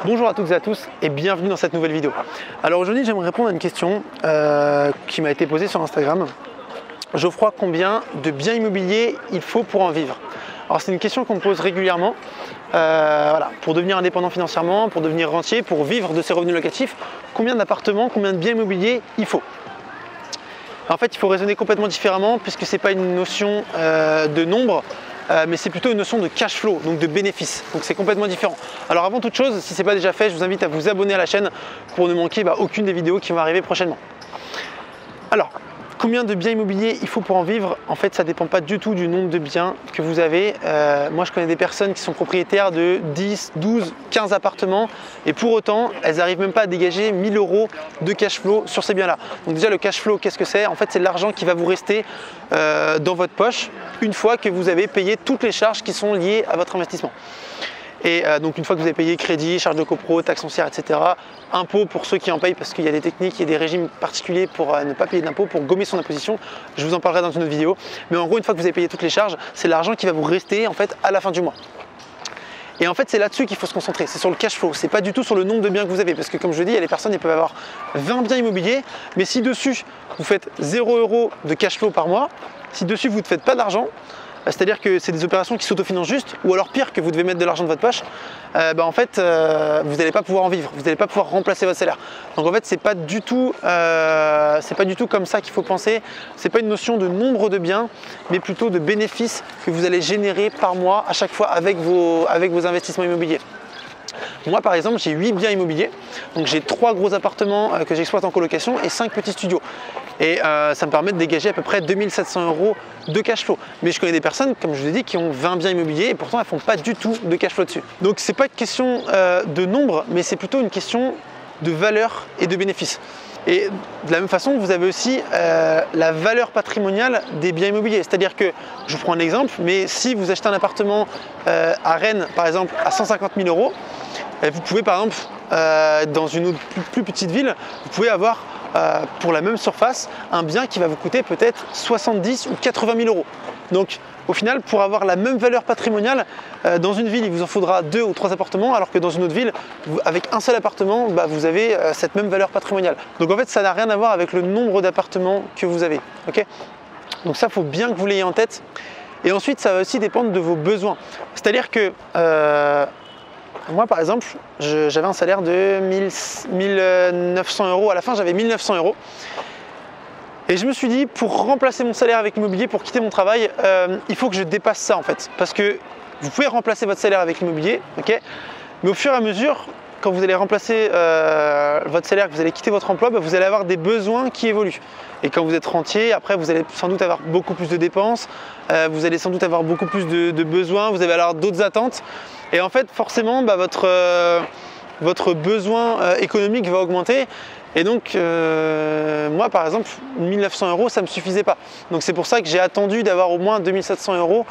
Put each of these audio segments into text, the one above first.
Bonjour à toutes et à tous et bienvenue dans cette nouvelle vidéo. Alors aujourd'hui j'aimerais répondre à une question qui m'a été posée sur Instagram. Geoffroy, combien de biens immobiliers il faut pour en vivre? Alors c'est une question qu'on me pose régulièrement. Voilà, pour devenir indépendant financièrement, pour devenir rentier, pour vivre de ses revenus locatifs, combien d'appartements, combien de biens immobiliers il faut? En fait il faut raisonner complètement différemment puisque ce n'est pas une notion de nombre, mais c'est plutôt une notion de cash flow, donc de bénéfice. Donc c'est complètement différent. Alors avant toute chose, si ce n'est pas déjà fait, je vous invite à vous abonner à la chaîne pour ne manquer aucune des vidéos qui vont arriver prochainement. Alors, combien de biens immobiliers il faut pour en vivre? En fait, ça ne dépend pas du tout du nombre de biens que vous avez. Moi, je connais des personnes qui sont propriétaires de 10, 12, 15 appartements et pour autant, elles n'arrivent même pas à dégager 1000 € de cash flow sur ces biens-là. Donc déjà, le cash flow, qu'est-ce que c'est? En fait, c'est l'argent qui va vous rester dans votre poche une fois que vous avez payé toutes les charges qui sont liées à votre investissement. Et donc une fois que vous avez payé crédit, charges de copro, taxes foncières, etc., impôts pour ceux qui en payent parce qu'il y a des techniques et des régimes particuliers pour ne pas payer d'impôts, pour gommer son imposition, je vous en parlerai dans une autre vidéo. Mais en gros, une fois que vous avez payé toutes les charges, c'est l'argent qui va vous rester en fait à la fin du mois. Et en fait, c'est là-dessus qu'il faut se concentrer, c'est sur le cash flow, c'est pas du tout sur le nombre de biens que vous avez. Parce que comme je dis, il y a des personnes qui peuvent avoir 20 biens immobiliers, mais si dessus vous faites 0 € de cash flow par mois, si dessus vous ne faites pas d'argent, c'est-à-dire que c'est des opérations qui s'autofinancent juste, ou alors pire, que vous devez mettre de l'argent de votre poche, en fait, vous n'allez pas pouvoir en vivre, vous n'allez pas pouvoir remplacer votre salaire. Donc en fait, c'est pas du tout comme ça qu'il faut penser. C'est pas une notion de nombre de biens, mais plutôt de bénéfices que vous allez générer par mois à chaque fois avec vos investissements immobiliers. Moi par exemple j'ai 8 biens immobiliers, donc j'ai 3 gros appartements que j'exploite en colocation et 5 petits studios. Et ça me permet de dégager à peu près 2700 € de cash flow. Mais je connais des personnes, comme je vous ai dit, qui ont 20 biens immobiliers et pourtant elles ne font pas du tout de cash flow dessus. Donc c'est pas une question de nombre, mais c'est plutôt une question de valeur et de bénéfice. Et de la même façon, vous avez aussi la valeur patrimoniale des biens immobiliers. C'est-à-dire que, je vous prends un exemple, mais si vous achetez un appartement à Rennes, par exemple, à 150 000 €, vous pouvez, par exemple, dans une autre plus petite ville, vous pouvez avoir, pour la même surface, un bien qui va vous coûter peut-être 70 ou 80 000 €. Donc, au final, pour avoir la même valeur patrimoniale, dans une ville, il vous en faudra 2 ou 3 appartements, alors que dans une autre ville, avec un seul appartement, vous avez cette même valeur patrimoniale. Donc en fait, ça n'a rien à voir avec le nombre d'appartements que vous avez. Okay, donc ça, il faut bien que vous l'ayez en tête. Et ensuite, ça va aussi dépendre de vos besoins. C'est-à-dire que moi, par exemple, j'avais un salaire de 1900 €. À la fin, j'avais 1900 €. Et je me suis dit, pour remplacer mon salaire avec l'immobilier, pour quitter mon travail, il faut que je dépasse ça en fait. Parce que vous pouvez remplacer votre salaire avec l'immobilier, okay, mais au fur et à mesure, quand vous allez remplacer votre salaire, que vous allez quitter votre emploi, vous allez avoir des besoins qui évoluent. Et quand vous êtes rentier, après vous allez sans doute avoir beaucoup plus de dépenses, vous allez sans doute avoir beaucoup plus de besoins, vous allez avoir d'autres attentes. Et en fait, forcément, votre besoin économique va augmenter. Et donc, moi par exemple, 1900 € ça ne me suffisait pas. Donc c'est pour ça que j'ai attendu d'avoir au moins 2700 €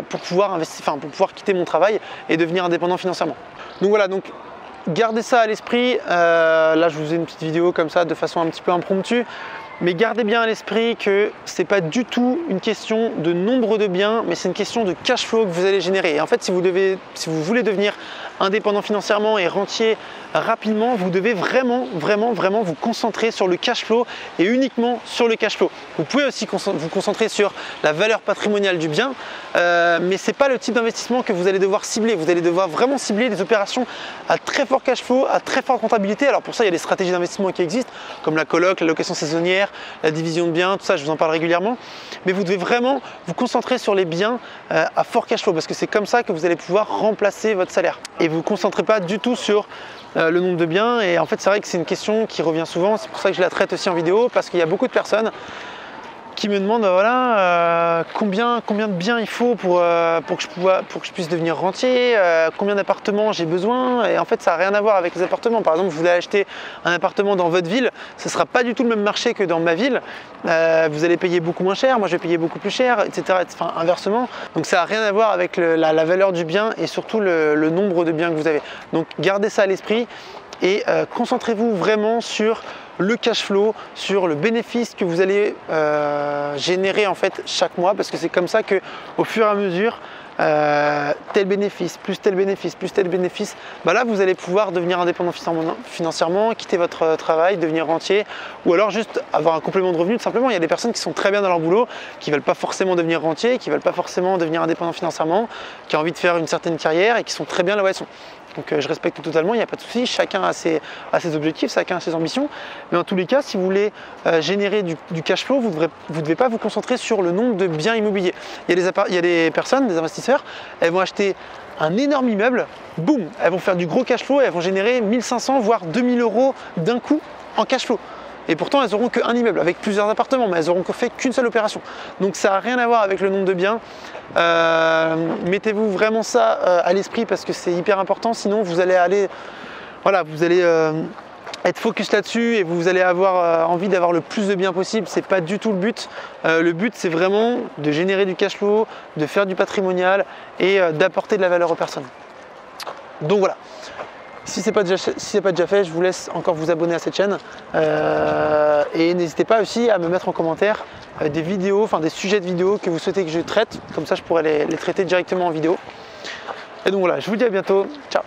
pour pouvoir pour pouvoir quitter mon travail et devenir indépendant financièrement. Donc voilà, donc gardez ça à l'esprit. Là je vous ai une petite vidéo comme ça de façon un petit peu impromptue. Mais gardez bien à l'esprit que ce n'est pas du tout une question de nombre de biens, mais c'est une question de cash flow que vous allez générer. Et en fait, si vous voulez devenir indépendant financièrement et rentier rapidement, vous devez vraiment vous concentrer sur le cash flow et uniquement sur le cash flow. Vous pouvez aussi vous concentrer sur la valeur patrimoniale du bien, mais ce n'est pas le type d'investissement que vous allez devoir cibler. Vous allez devoir vraiment cibler des opérations à très fort cash flow, à très forte rentabilité. Alors pour ça, il y a des stratégies d'investissement qui existent, comme la coloc, la location saisonnière, la division de biens, tout ça, je vous en parle régulièrement. Mais vous devez vraiment vous concentrer sur les biens à fort cash flow, parce que c'est comme ça que vous allez pouvoir remplacer votre salaire. Et vous ne vous concentrez pas du tout sur le nombre de biens. Et en fait, c'est vrai que c'est une question qui revient souvent. C'est pour ça que je la traite aussi en vidéo, parce qu'il y a beaucoup de personnes qui me demandent combien de biens il faut pour que je puisse devenir rentier, combien d'appartements j'ai besoin. Et en fait, ça n'a rien à voir avec les appartements. Par exemple, vous voulez acheter un appartement dans votre ville, ce ne sera pas du tout le même marché que dans ma ville. Vous allez payer beaucoup moins cher, moi je vais payer beaucoup plus cher, etc. Enfin, inversement. Donc ça n'a rien à voir avec la valeur du bien et surtout le nombre de biens que vous avez. Donc gardez ça à l'esprit et concentrez-vous vraiment sur le cash flow, sur le bénéfice que vous allez générer en fait chaque mois, parce que c'est comme ça que au fur et à mesure tel bénéfice, plus tel bénéfice, plus tel bénéfice, bah là vous allez pouvoir devenir indépendant financièrement, quitter votre travail, devenir rentier, ou alors juste avoir un complément de revenu tout simplement. Il y a des personnes qui sont très bien dans leur boulot, qui ne veulent pas forcément devenir rentier, qui ne veulent pas forcément devenir indépendant financièrement, qui ont envie de faire une certaine carrière et qui sont très bien là où elles sont. Donc je respecte totalement, il n'y a pas de souci, chacun a ses objectifs, chacun a ses ambitions. Mais en tous les cas, si vous voulez générer du cash flow, vous ne devez pas vous concentrer sur le nombre de biens immobiliers. Il y a des personnes, des investisseurs, elles vont acheter un énorme immeuble, boum, elles vont faire du gros cash flow et elles vont générer 1500 voire 2000 euros d'un coup en cash flow. Et pourtant, elles n'auront qu'un immeuble avec plusieurs appartements, mais elles n'auront fait qu'une seule opération. Donc ça n'a rien à voir avec le nombre de biens. Mettez-vous vraiment ça à l'esprit parce que c'est hyper important. Sinon, vous allez être focus là-dessus et vous allez avoir envie d'avoir le plus de biens possible. C'est pas du tout le but. Le but, c'est vraiment de générer du cash flow, de faire du patrimonial et d'apporter de la valeur aux personnes. Donc voilà. Si ce n'est pas déjà fait, je vous laisse encore vous abonner à cette chaîne et n'hésitez pas aussi à me mettre en commentaire des vidéos, enfin des sujets de vidéos que vous souhaitez que je traite, comme ça je pourrais les traiter directement en vidéo. Et donc voilà, je vous dis à bientôt, ciao.